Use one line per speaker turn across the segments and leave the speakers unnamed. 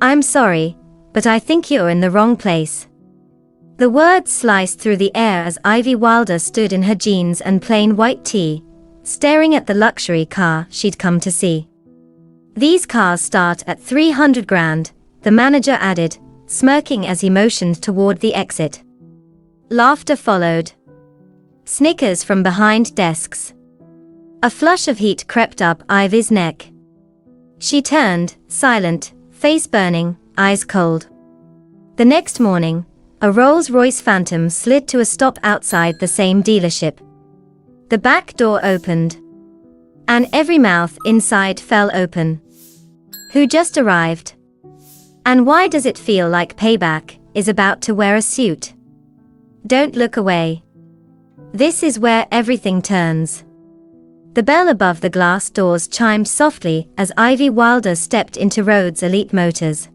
I'm sorry, but I think you're in the wrong place. The words sliced through the air as Ivy Wilder stood in her jeans and plain white tee, staring at the luxury car she'd come to see. These cars start at 300 grand, the manager added, smirking as he motioned toward the exit. Laughter followed. Snickers from behind desks. A flush of heat crept up Ivy's neck. She turned, silent, face burning, eyes cold. The next morning, a Rolls-Royce Phantom slid to a stop outside the same dealership. The back door opened, and every mouth inside fell open. Who just arrived? And why does it feel like Payback is about to wear a suit? Don't look away. This is where everything turns. The bell above the glass doors chimed softly as Ivy Wilder stepped into Rhodes Elite Motors.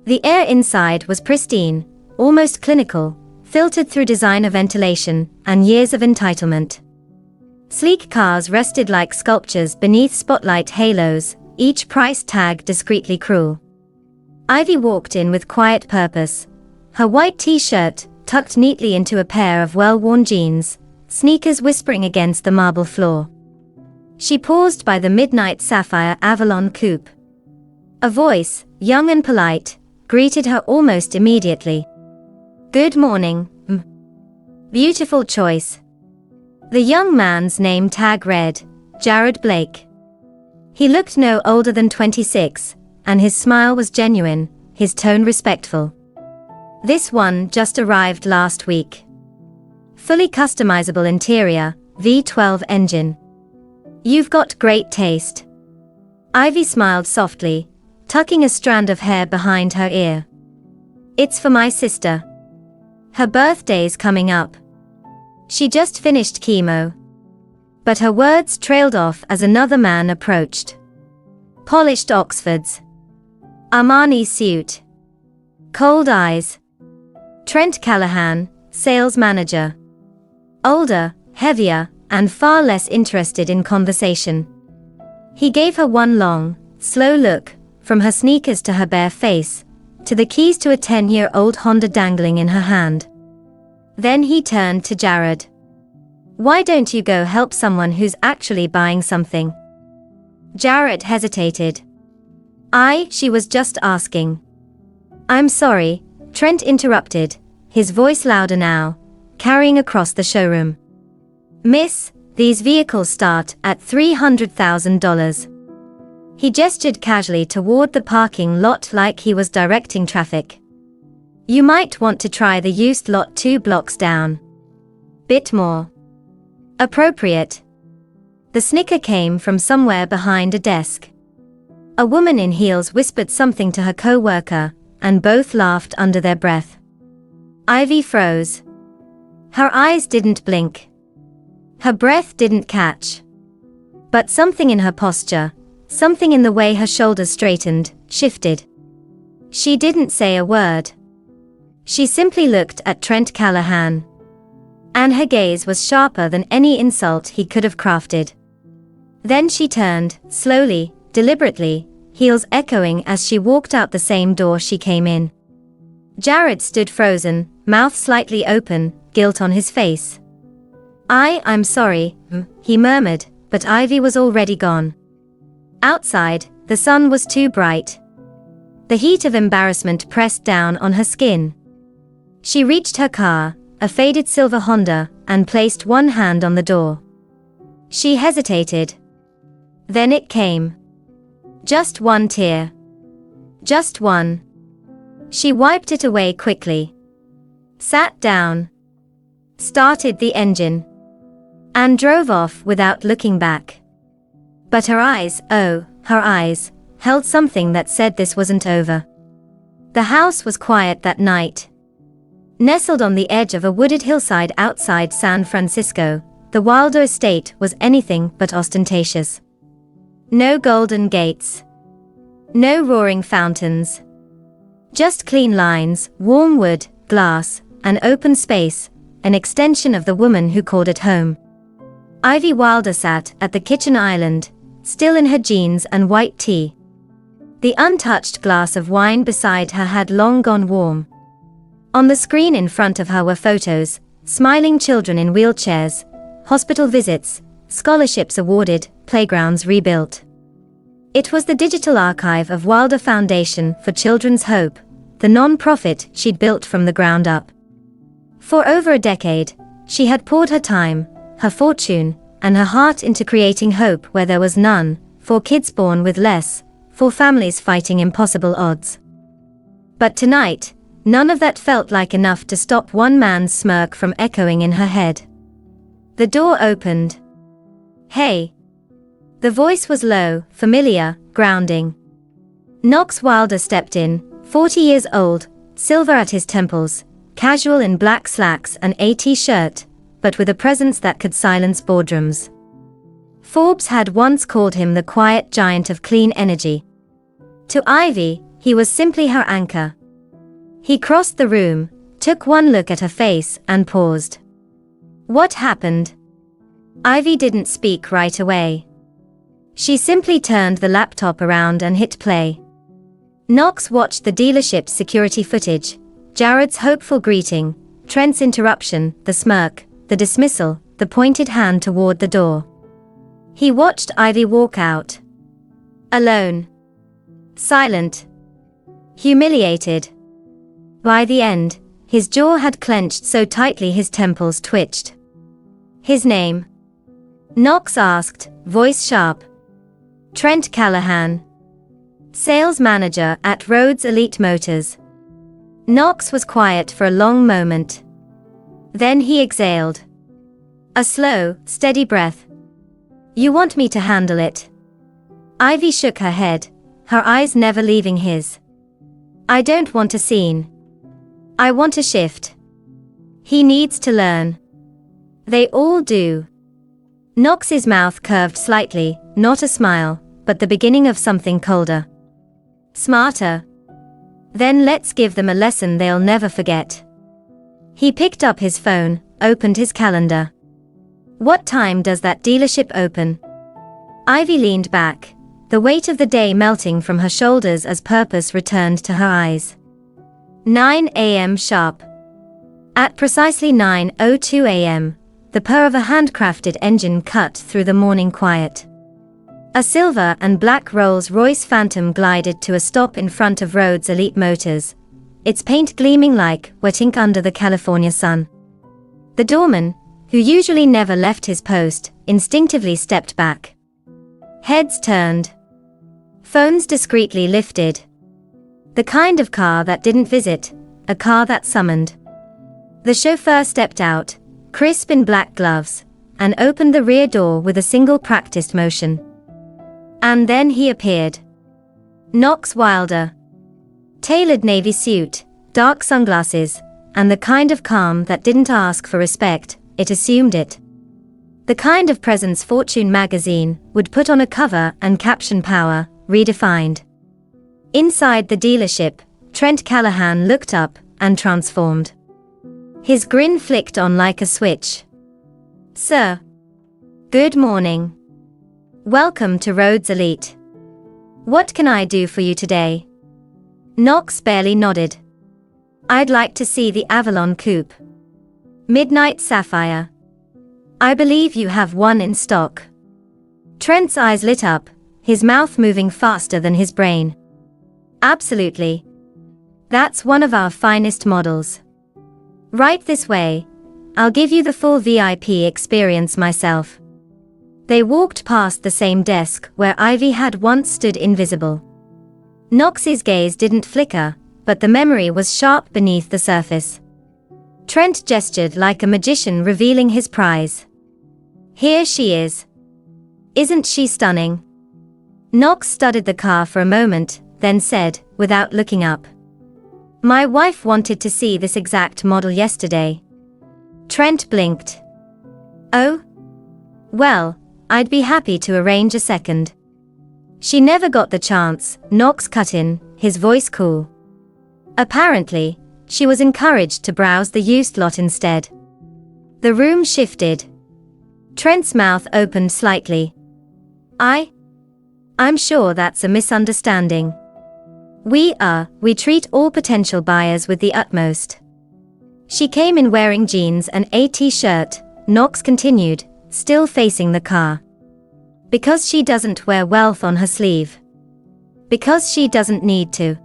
The air inside was pristine, almost clinical, filtered through designer ventilation and years of entitlement. Sleek cars rested like sculptures beneath spotlight halos, each price tag discreetly cruel. Ivy walked in with quiet purpose, her white t-shirt tucked neatly into a pair of well-worn jeans, sneakers whispering against the marble floor. She paused by the midnight sapphire Avalon coupe. A voice, young and polite, greeted her almost immediately. "Good morning, m. Beautiful choice." The young man's name tag read, Jared Blake. He looked no older than 26, and his smile was genuine, his tone respectful. "This one just arrived last week. Fully customizable interior, V12 engine. You've got great taste." Ivy smiled softly, tucking a strand of hair behind her ear. "It's for my sister. Her birthday's coming up. She just finished chemo." But her words trailed off as another man approached. Polished Oxfords. Armani suit. Cold eyes. Trent Callahan, sales manager. Older, heavier, and far less interested in conversation. He gave her one long, slow look, from her sneakers to her bare face, to the keys to a 10-year-old Honda dangling in her hand. Then he turned to Jared. "Why don't you go help someone who's actually buying something?" Jared hesitated. She was just asking." "I'm sorry," Trent interrupted, his voice louder now, carrying across the showroom. "Miss, these vehicles start at $300,000. He gestured casually toward the parking lot like he was directing traffic. "You might want to try the used lot 2 blocks down. Bit more appropriate." The snicker came from somewhere behind a desk. A woman in heels whispered something to her co-worker, and both laughed under their breath. Ivy froze. Her eyes didn't blink. Her breath didn't catch. But something in her posture, something in the way her shoulders straightened, shifted. She didn't say a word. She simply looked at Trent Callahan. And her gaze was sharper than any insult he could have crafted. Then she turned, slowly, deliberately, heels echoing as she walked out the same door she came in. Jared stood frozen, mouth slightly open, guilt on his face. I'm sorry, he murmured, but Ivy was already gone. Outside, the sun was too bright. The heat of embarrassment pressed down on her skin. She reached her car, a faded silver Honda, and placed one hand on the door. She hesitated. Then it came. Just one tear. Just one. She wiped it away quickly. Sat down. Started the engine. And drove off without looking back. But her eyes, her eyes, held something that said this wasn't over. The house was quiet that night. Nestled on the edge of a wooded hillside outside San Francisco, the Wilder estate was anything but ostentatious. No golden gates. No roaring fountains. Just clean lines, warm wood, glass, and open space, an extension of the woman who called it home. Ivy Wilder sat at the kitchen island, still in her jeans and white tee. The untouched glass of wine beside her had long gone warm. On the screen in front of her were photos, smiling children in wheelchairs, hospital visits, scholarships awarded, playgrounds rebuilt. It was the digital archive of Wilder Foundation for Children's Hope, the non-profit she'd built from the ground up. For over a decade, she had poured her time, her fortune, and her heart into creating hope where there was none, for kids born with less, for families fighting impossible odds. But tonight, none of that felt like enough to stop one man's smirk from echoing in her head. The door opened. "Hey." The voice was low, familiar, grounding. Knox Wilder stepped in, 40 years old, silver at his temples, casual in black slacks and a t-shirt, but with a presence that could silence boardrooms. Forbes had once called him the quiet giant of clean energy. To Ivy, he was simply her anchor. He crossed the room, took one look at her face, and paused. What happened? Ivy didn't speak right away. She simply turned the laptop around and hit play. Knox watched the dealership's security footage, Jared's hopeful greeting, Trent's interruption, the smirk, the dismissal, the pointed hand toward the door. He watched Ivy walk out. Alone. Silent. Humiliated. By the end, his jaw had clenched so tightly his temples twitched. His name? Knox asked, voice sharp. Trent Callahan. Sales manager at Rhodes Elite Motors. Knox was quiet for a long moment. Then he exhaled. A slow, steady breath. You want me to handle it? Ivy shook her head, her eyes never leaving his. I don't want a scene. I want a shift. He needs to learn. They all do. Knox's mouth curved slightly, not a smile, but the beginning of something colder. Smarter. Then let's give them a lesson they'll never forget. He picked up his phone, opened his calendar. What time does that dealership open? Ivy leaned back, the weight of the day melting from her shoulders as purpose returned to her eyes. 9 a.m. sharp. At precisely 9:02 a.m., the purr of a handcrafted engine cut through the morning quiet. A silver and black Rolls-Royce Phantom glided to a stop in front of Rhodes Elite Motors, its paint gleaming like wet ink under the California sun. The doorman, who usually never left his post, instinctively stepped back. Heads turned. Phones discreetly lifted. The kind of car that didn't visit, a car that summoned. The chauffeur stepped out, crisp in black gloves, and opened the rear door with a single practiced motion. And then he appeared. Knox Wilder. Tailored navy suit, dark sunglasses, and the kind of calm that didn't ask for respect, it assumed it. The kind of presence Fortune magazine would put on a cover and caption power, redefined. Inside the dealership, Trent Callahan looked up and transformed. His grin flicked on like a switch. Sir. Good morning. Welcome to Rhodes Elite. What can I do for you today? Knox barely nodded. I'd like to see the Avalon Coupe. Midnight Sapphire. I believe you have one in stock. Trent's eyes lit up, his mouth moving faster than his brain. Absolutely. That's one of our finest models. Right this way. I'll give you the full VIP experience myself. They walked past the same desk where Ivy had once stood invisible. Knox's gaze didn't flicker, but the memory was sharp beneath the surface. Trent gestured like a magician revealing his prize. Here she is. Isn't she stunning? Knox studied the car for a moment, then said, without looking up. My wife wanted to see this exact model yesterday. Trent blinked. Oh? Well, I'd be happy to arrange a second. She never got the chance, Knox cut in, his voice cool. Apparently, she was encouraged to browse the used lot instead. The room shifted. Trent's mouth opened slightly. I'm sure that's a misunderstanding. We treat all potential buyers with the utmost. She came in wearing jeans and a t-shirt, Knox continued, still facing the car. Because she doesn't wear wealth on her sleeve. Because she doesn't need to.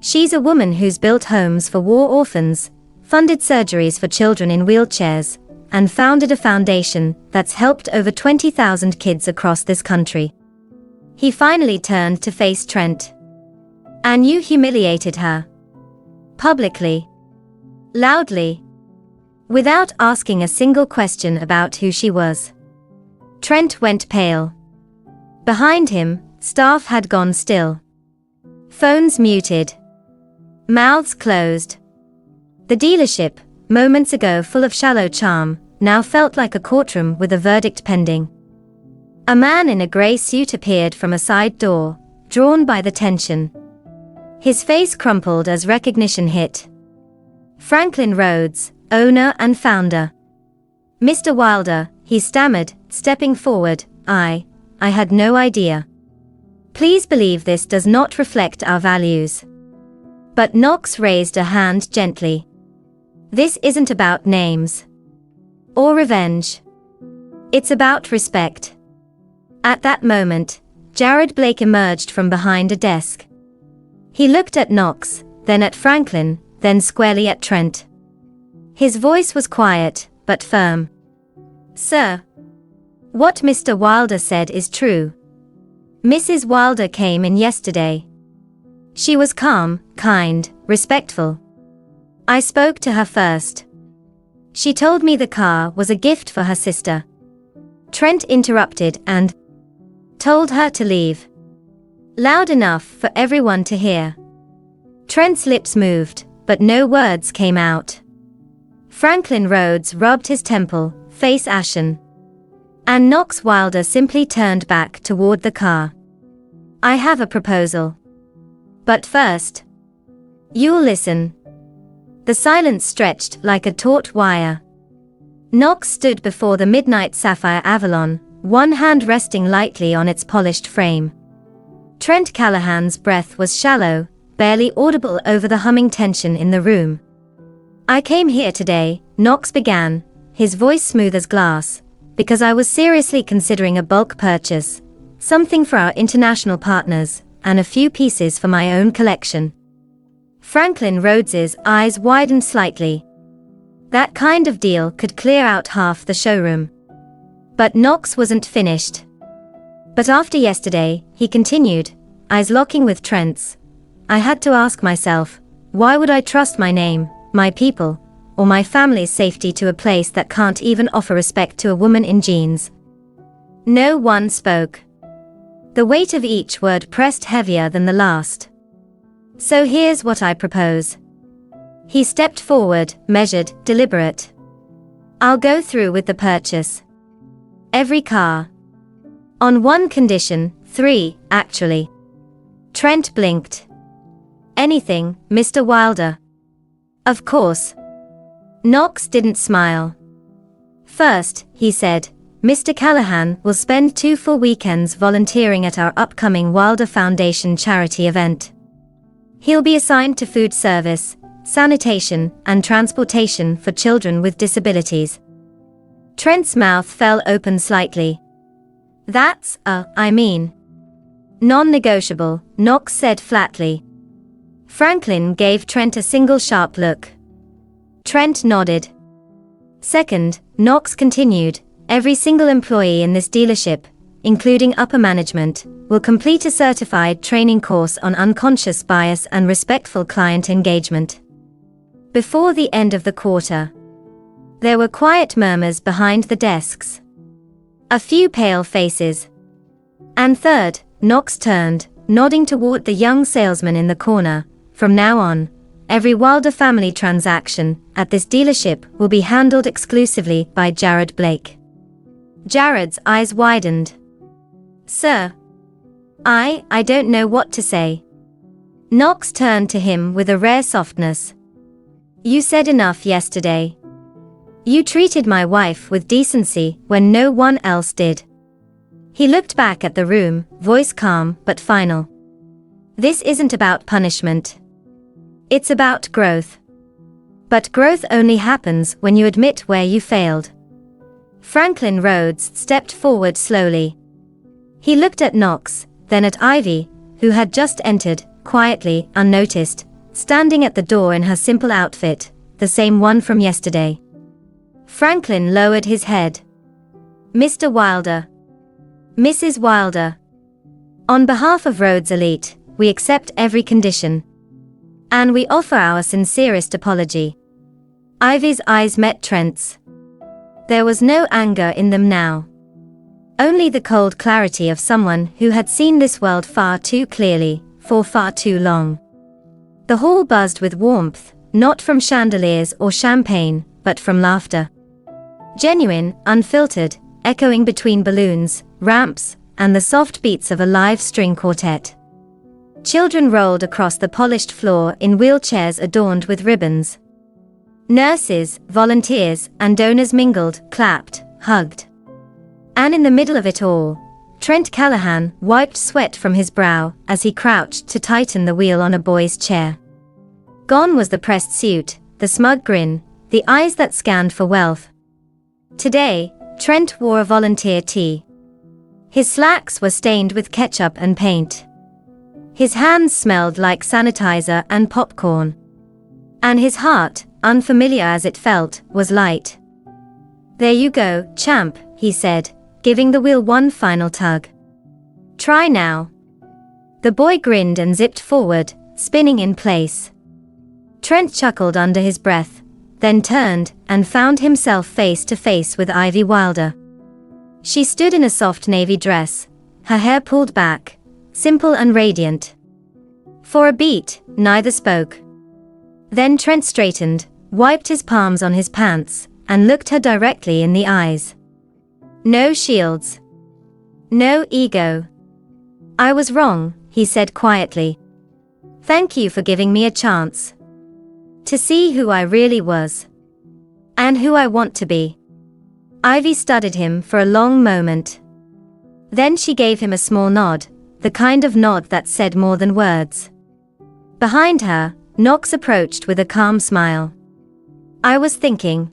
She's a woman who's built homes for war orphans, funded surgeries for children in wheelchairs, and founded a foundation that's helped over 20,000 kids across this country. He finally turned to face Trent. And you humiliated her. Publicly. Loudly. Without asking a single question about who she was. Trent went pale. Behind him, staff had gone still. Phones muted. Mouths closed. The dealership, moments ago full of shallow charm, now felt like a courtroom with a verdict pending. A man in a grey suit appeared from a side door, drawn by the tension. His face crumpled as recognition hit. Franklin Rhodes, owner and founder. Mr. Wilder, he stammered, stepping forward, I had no idea. Please believe this does not reflect our values. But Knox raised a hand gently. This isn't about names. Or revenge. It's about respect. At that moment, Jared Blake emerged from behind a desk. He looked at Knox, then at Franklin, then squarely at Trent. His voice was quiet, but firm. Sir. What Mr. Wilder said is true. Mrs. Wilder came in yesterday. She was calm, kind, respectful. I spoke to her first. She told me the car was a gift for her sister. Trent interrupted and told her to leave. Loud enough for everyone to hear. Trent's lips moved, but no words came out. Franklin Rhodes rubbed his temple, face ashen. And Knox Wilder simply turned back toward the car. I have a proposal. But first, you'll listen. The silence stretched like a taut wire. Knox stood before the midnight sapphire Avalon, one hand resting lightly on its polished frame. Trent Callahan's breath was shallow, barely audible over the humming tension in the room. I came here today, Knox began, his voice smooth as glass, because I was seriously considering a bulk purchase, something for our international partners, and a few pieces for my own collection. Franklin Rhodes's eyes widened slightly. That kind of deal could clear out half the showroom. But Knox wasn't finished. But after yesterday, he continued, eyes locking with Trent's, I had to ask myself, why would I trust my name, my people, or my family's safety to a place that can't even offer respect to a woman in jeans? No one spoke. The weight of each word pressed heavier than the last. So here's what I propose. He stepped forward, measured, deliberate. I'll go through with the purchase. Every car. On one condition, 3, actually. Trent blinked. Anything, Mr. Wilder? Of course. Knox didn't smile. First, he said, Mr. Callahan will spend 2 full weekends volunteering at our upcoming Wilder Foundation charity event. He'll be assigned to food service, sanitation, and transportation for children with disabilities. Trent's mouth fell open slightly. That's non-negotiable, Knox said flatly. Franklin gave Trent a single sharp look. Trent nodded. Second, Knox continued, every single employee in this dealership, including upper management, will complete a certified training course on unconscious bias and respectful client engagement. Before the end of the quarter, there were quiet murmurs behind the desks. A few pale faces. And third, Knox turned, nodding toward the young salesman in the corner. From now on, every Wilder family transaction at this dealership will be handled exclusively by Jared Blake. Jared's eyes widened. Sir. I don't know what to say. Knox turned to him with a rare softness. You said enough yesterday. You treated my wife with decency when no one else did. He looked back at the room, voice calm but final. This isn't about punishment. It's about growth. But growth only happens when you admit where you failed. Franklin Rhodes stepped forward slowly. He looked at Knox, then at Ivy, who had just entered, quietly, unnoticed, standing at the door in her simple outfit, the same one from yesterday. Franklin lowered his head. "Mr. Wilder. Mrs. Wilder. On behalf of Rhodes Elite, we accept every condition. And we offer our sincerest apology." Ivy's eyes met Trent's. There was no anger in them now. Only the cold clarity of someone who had seen this world far too clearly, for far too long. The hall buzzed with warmth, not from chandeliers or champagne, but from laughter. Genuine, unfiltered, echoing between balloons, ramps, and the soft beats of a live string quartet. Children rolled across the polished floor in wheelchairs adorned with ribbons. Nurses, volunteers, and donors mingled, clapped, hugged. And in the middle of it all, Trent Callahan wiped sweat from his brow as he crouched to tighten the wheel on a boy's chair. Gone was the pressed suit, the smug grin, the eyes that scanned for wealth. Today, Trent wore a volunteer tee. His slacks were stained with ketchup and paint. His hands smelled like sanitizer and popcorn. And his heart, unfamiliar as it felt, was light. "There you go, champ," he said, giving the wheel one final tug. "Try now." The boy grinned and zipped forward, spinning in place. Trent chuckled under his breath, then turned and found himself face to face with Ivy Wilder. She stood in a soft navy dress, her hair pulled back, simple and radiant. For a beat, neither spoke. Then Trent straightened, wiped his palms on his pants, and looked her directly in the eyes. No shields. No ego. "I was wrong," he said quietly. "Thank you for giving me a chance to see who I really was. And who I want to be." Ivy studied him for a long moment. Then she gave him a small nod, the kind of nod that said more than words. Behind her, Knox approached with a calm smile. "I was thinking,"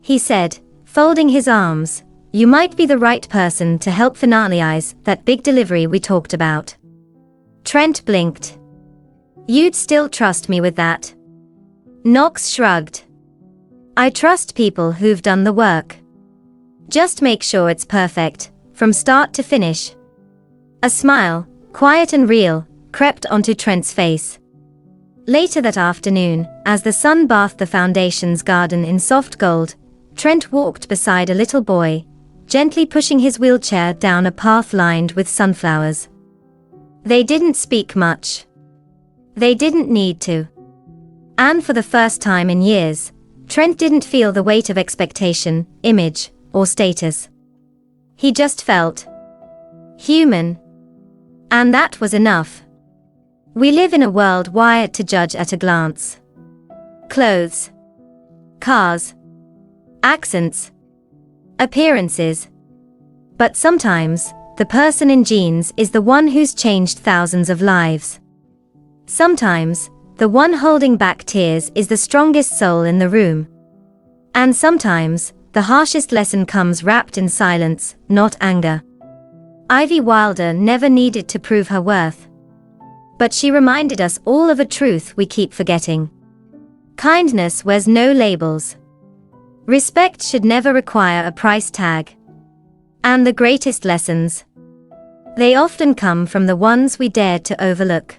he said, folding his arms, "you might be the right person to help finalize that big delivery we talked about." Trent blinked. "You'd still trust me with that?" Knox shrugged. "I trust people who've done the work. Just make sure it's perfect, from start to finish." A smile, quiet and real, crept onto Trent's face. Later that afternoon, as the sun bathed the foundation's garden in soft gold, Trent walked beside a little boy, gently pushing his wheelchair down a path lined with sunflowers. They didn't speak much. They didn't need to. And for the first time in years, Trent didn't feel the weight of expectation, image, or status. He just felt human. And that was enough. We live in a world wired to judge at a glance. Clothes, cars, accents, appearances. But sometimes, the person in jeans is the one who's changed thousands of lives. Sometimes, the one holding back tears is the strongest soul in the room. And sometimes, the harshest lesson comes wrapped in silence, not anger. Ivy Wilder never needed to prove her worth. But she reminded us all of a truth we keep forgetting. Kindness wears no labels. Respect should never require a price tag. And the greatest lessons, they often come from the ones we dared to overlook.